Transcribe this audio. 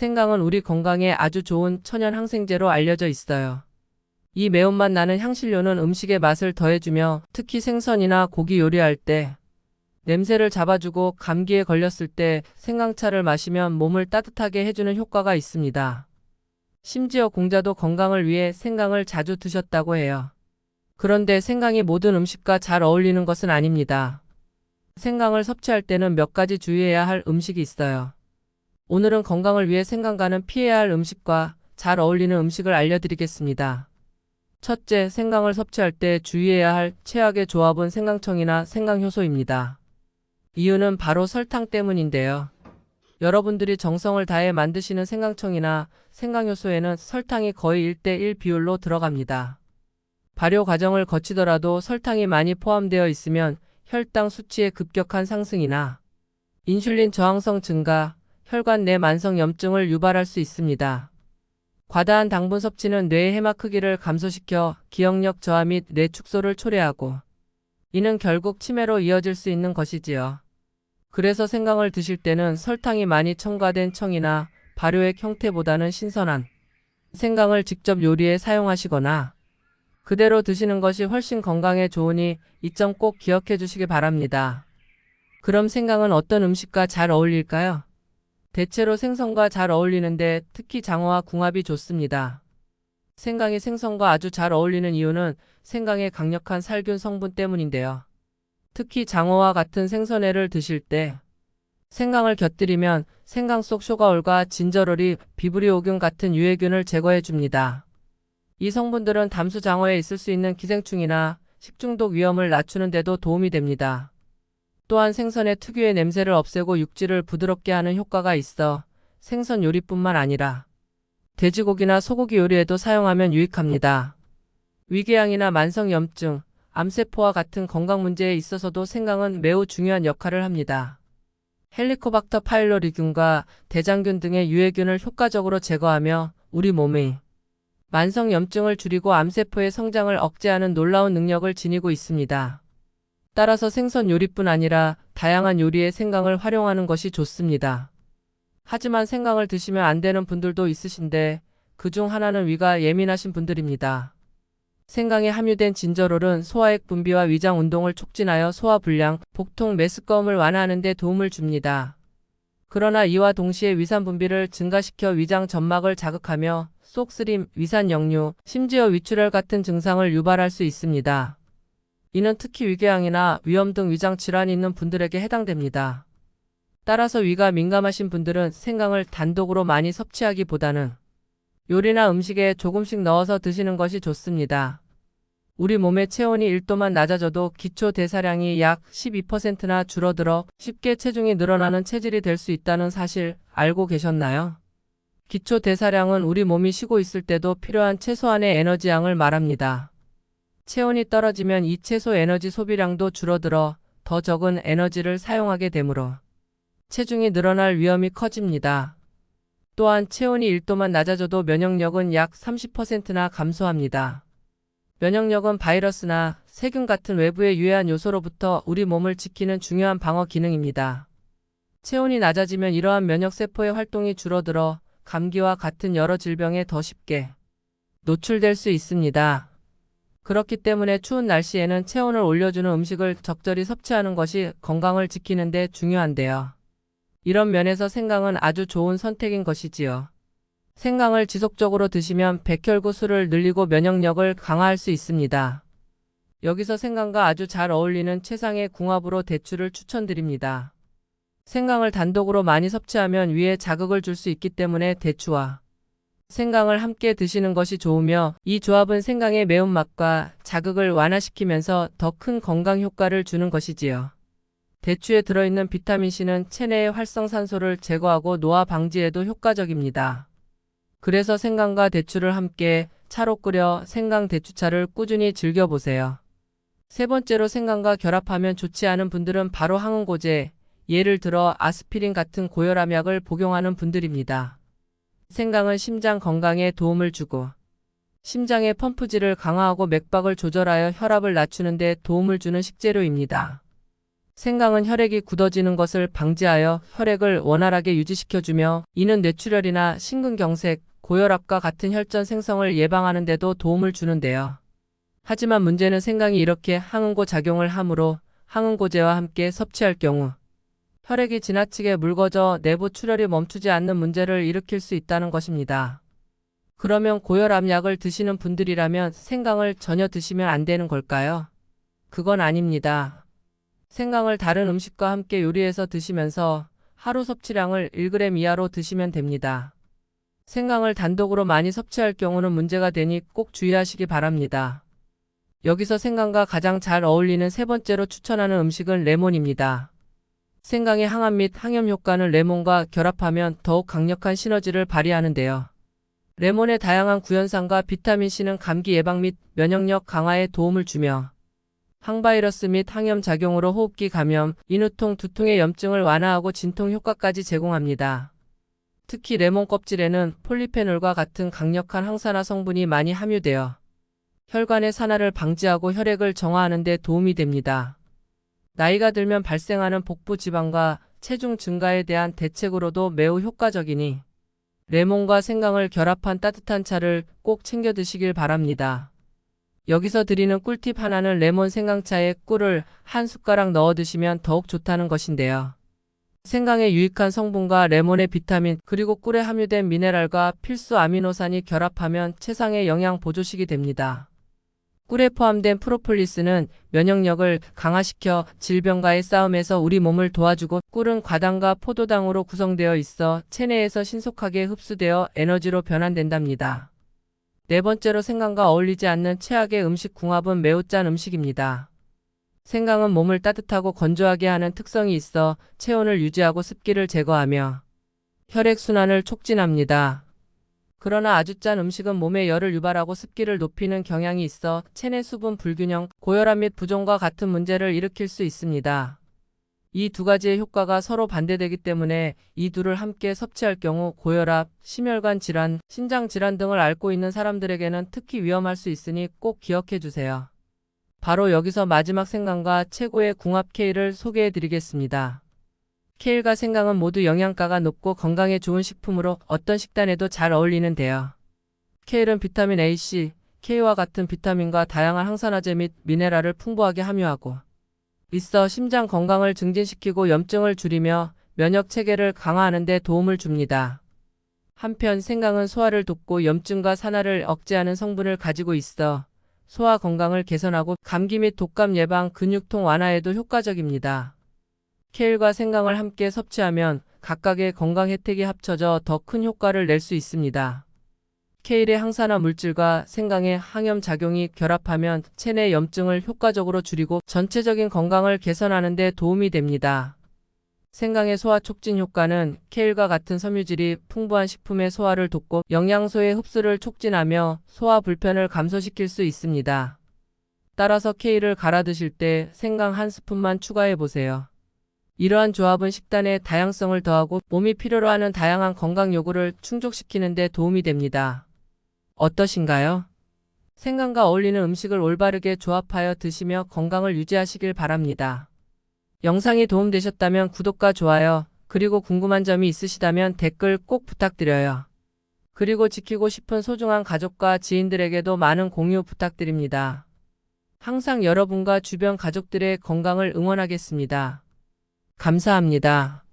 생강은 우리 건강에 아주 좋은 천연 항생제로 알려져 있어요. 이 매운맛 나는 향신료는 음식의 맛을 더해주며 특히 생선이나 고기 요리할 때 냄새를 잡아주고 감기에 걸렸을 때 생강차를 마시면 몸을 따뜻하게 해주는 효과가 있습니다. 심지어 공자도 건강을 위해 생강을 자주 드셨다고 해요. 그런데 생강이 모든 음식과 잘 어울리는 것은 아닙니다. 생강을 섭취할 때는 몇 가지 주의해야 할 음식이 있어요. 오늘은 건강을 위해 생강과는 피해야 할 음식과 잘 어울리는 음식을 알려드리겠습니다. 첫째, 생강을 섭취할 때 주의해야 할 최악의 조합은 생강청이나 생강효소입니다. 이유는 바로 설탕 때문인데요. 여러분들이 정성을 다해 만드시는 생강청이나 생강효소에는 설탕이 거의 1대1 비율로 들어갑니다. 발효 과정을 거치더라도 설탕이 많이 포함되어 있으면 혈당 수치의 급격한 상승이나 인슐린 저항성 증가, 혈관 내 만성염증을 유발할 수 있습니다. 과다한 당분 섭취는 뇌의 해막 크기를 감소시켜 기억력 저하 및 뇌 축소를 초래하고 이는 결국 치매로 이어질 수 있는 것이지요. 그래서 생강을 드실 때는 설탕이 많이 첨가된 청이나 발효액 형태보다는 신선한 생강을 직접 요리에 사용하시거나 그대로 드시는 것이 훨씬 건강에 좋으니 이 점 꼭 기억해 주시기 바랍니다. 그럼 생강은 어떤 음식과 잘 어울릴까요? 대체로 생선과 잘 어울리는데 특히 장어와 궁합이 좋습니다. 생강이 생선과 아주 잘 어울리는 이유는 생강의 강력한 살균 성분 때문인데요. 특히 장어와 같은 생선회를 드실 때 생강을 곁들이면 생강 속 쇼가올과 진저롤이 비브리오균 같은 유해균을 제거해 줍니다. 이 성분들은 담수 장어에 있을 수 있는 기생충이나 식중독 위험을 낮추는 데도 도움이 됩니다. 또한 생선의 특유의 냄새를 없애고 육질을 부드럽게 하는 효과가 있어 생선 요리뿐만 아니라 돼지고기나 소고기 요리에도 사용하면 유익합니다. 위궤양이나 만성염증, 암세포와 같은 건강 문제에 있어서도 생강은 매우 중요한 역할을 합니다. 헬리코박터 파일로리균과 대장균 등의 유해균을 효과적으로 제거하며 우리 몸의 만성염증을 줄이고 암세포의 성장을 억제하는 놀라운 능력을 지니고 있습니다. 따라서 생선 요리뿐 아니라 다양한 요리에 생강을 활용하는 것이 좋습니다. 하지만 생강을 드시면 안 되는 분들도 있으신데 그중 하나는 위가 예민하신 분들입니다. 생강에 함유된 진저롤은 소화액 분비와 위장 운동을 촉진하여 소화불량, 복통, 메스꺼움을 완화하는 데 도움을 줍니다. 그러나 이와 동시에 위산 분비를 증가시켜 위장 점막을 자극하며 속쓰림, 위산 역류, 심지어 위출혈 같은 증상을 유발할 수 있습니다. 이는 특히 위궤양이나 위염 등 위장 질환이 있는 분들에게 해당됩니다. 따라서 위가 민감하신 분들은 생강을 단독으로 많이 섭취하기보다는 요리나 음식에 조금씩 넣어서 드시는 것이 좋습니다. 우리 몸의 체온이 1도만 낮아져도 기초 대사량이 약 12%나 줄어들어 쉽게 체중이 늘어나는 체질이 될 수 있다는 사실 알고 계셨나요? 기초 대사량은 우리 몸이 쉬고 있을 때도 필요한 최소한의 에너지 양을 말합니다. 체온이 떨어지면 이 최소 에너지 소비량도 줄어들어 더 적은 에너지를 사용하게 되므로 체중이 늘어날 위험이 커집니다. 또한 체온이 1도만 낮아져도 면역력은 약 30%나 감소합니다. 면역력은 바이러스나 세균 같은 외부의 유해한 요소로부터 우리 몸을 지키는 중요한 방어 기능입니다. 체온이 낮아지면 이러한 면역세포의 활동이 줄어들어 감기와 같은 여러 질병에 더 쉽게 노출될 수 있습니다. 그렇기 때문에 추운 날씨에는 체온을 올려주는 음식을 적절히 섭취하는 것이 건강을 지키는 데 중요한데요. 이런 면에서 생강은 아주 좋은 선택인 것이지요. 생강을 지속적으로 드시면 백혈구 수를 늘리고 면역력을 강화할 수 있습니다. 여기서 생강과 아주 잘 어울리는 최상의 궁합으로 대추를 추천드립니다. 생강을 단독으로 많이 섭취하면 위에 자극을 줄 수 있기 때문에 대추와 생강을 함께 드시는 것이 좋으며 이 조합은 생강의 매운맛과 자극을 완화시키면서 더 큰 건강 효과를 주는 것이지요. 대추에 들어있는 비타민C는 체내의 활성산소를 제거하고 노화 방지에도 효과적입니다. 그래서 생강과 대추를 함께 차로 끓여 생강 대추차를 꾸준히 즐겨보세요. 세 번째로 생강과 결합하면 좋지 않은 분들은 바로 항응고제, 예를 들어 아스피린 같은 고혈압약을 복용하는 분들입니다. 생강은 심장 건강에 도움을 주고 심장의 펌프질을 강화하고 맥박을 조절하여 혈압을 낮추는 데 도움을 주는 식재료입니다. 생강은 혈액이 굳어지는 것을 방지하여 혈액을 원활하게 유지시켜주며 이는 뇌출혈이나 심근경색, 고혈압과 같은 혈전 생성을 예방하는 데도 도움을 주는데요. 하지만 문제는 생강이 이렇게 항응고 작용을 하므로 항응고제와 함께 섭취할 경우 혈액이 지나치게 묽어져 내부 출혈이 멈추지 않는 문제를 일으킬 수 있다는 것입니다. 그러면 고혈압 약을 드시는 분들이라면 생강을 전혀 드시면 안 되는 걸까요? 그건 아닙니다. 생강을 다른 음식과 함께 요리해서 드시면서 하루 섭취량을 1g 이하로 드시면 됩니다. 생강을 단독으로 많이 섭취할 경우는 문제가 되니 꼭 주의하시기 바랍니다. 여기서 생강과 가장 잘 어울리는 세 번째로 추천하는 음식은 레몬입니다. 생강의 항암 및 항염 효과는 레몬과 결합하면 더욱 강력한 시너지를 발휘하는데요. 레몬의 다양한 구연산과 비타민C는 감기 예방 및 면역력 강화에 도움을 주며 항바이러스 및 항염 작용으로 호흡기 감염, 인후통, 두통의 염증을 완화하고 진통 효과까지 제공합니다. 특히 레몬 껍질에는 폴리페놀과 같은 강력한 항산화 성분이 많이 함유되어 혈관의 산화를 방지하고 혈액을 정화하는 데 도움이 됩니다. 나이가 들면 발생하는 복부 지방과 체중 증가에 대한 대책으로도 매우 효과적이니 레몬과 생강을 결합한 따뜻한 차를 꼭 챙겨 드시길 바랍니다. 여기서 드리는 꿀팁 하나는 레몬 생강차에 꿀을 한 숟가락 넣어 드시면 더욱 좋다는 것인데요. 생강의 유익한 성분과 레몬의 비타민 그리고 꿀에 함유된 미네랄과 필수 아미노산이 결합하면 최상의 영양 보조식이 됩니다. 꿀에 포함된 프로폴리스는 면역력을 강화시켜 질병과의 싸움에서 우리 몸을 도와주고 꿀은 과당과 포도당으로 구성되어 있어 체내에서 신속하게 흡수되어 에너지로 변환된답니다. 네 번째로 생강과 어울리지 않는 최악의 음식 궁합은 매우 짠 음식입니다. 생강은 몸을 따뜻하고 건조하게 하는 특성이 있어 체온을 유지하고 습기를 제거하며 혈액순환을 촉진합니다. 그러나 아주 짠 음식은 몸에 열을 유발하고 습기를 높이는 경향이 있어 체내 수분 불균형, 고혈압 및 부종과 같은 문제를 일으킬 수 있습니다. 이 두 가지의 효과가 서로 반대되기 때문에 이 둘을 함께 섭취할 경우 고혈압, 심혈관 질환, 신장 질환 등을 앓고 있는 사람들에게는 특히 위험할 수 있으니 꼭 기억해 주세요. 바로 여기서 마지막 생강과 최고의 궁합 케일을 소개해 드리겠습니다. 케일과 생강은 모두 영양가가 높고 건강에 좋은 식품으로 어떤 식단에도 잘 어울리는데요. 케일은 비타민 A, C, K와 같은 비타민과 다양한 항산화제 및 미네랄을 풍부하게 함유하고 있어 심장 건강을 증진시키고 염증을 줄이며 면역 체계를 강화하는 데 도움을 줍니다. 한편 생강은 소화를 돕고 염증과 산화를 억제하는 성분을 가지고 있어 소화 건강을 개선하고 감기 및 독감 예방, 근육통 완화에도 효과적입니다. 케일과 생강을 함께 섭취하면 각각의 건강 혜택이 합쳐져 더 큰 효과를 낼 수 있습니다. 케일의 항산화 물질과 생강의 항염 작용이 결합하면 체내 염증을 효과적으로 줄이고 전체적인 건강을 개선하는 데 도움이 됩니다. 생강의 소화 촉진 효과는 케일과 같은 섬유질이 풍부한 식품의 소화를 돕고 영양소의 흡수를 촉진하며 소화 불편을 감소시킬 수 있습니다. 따라서 케일을 갈아 드실 때 생강 한 스푼만 추가해 보세요. 이러한 조합은 식단에 다양성을 더하고 몸이 필요로 하는 다양한 건강 요구를 충족시키는 데 도움이 됩니다. 어떠신가요? 생강과 어울리는 음식을 올바르게 조합하여 드시며 건강을 유지하시길 바랍니다. 영상이 도움되셨다면 구독과 좋아요, 그리고 궁금한 점이 있으시다면 댓글 꼭 부탁드려요. 그리고 지키고 싶은 소중한 가족과 지인들에게도 많은 공유 부탁드립니다. 항상 여러분과 주변 가족들의 건강을 응원하겠습니다. 감사합니다.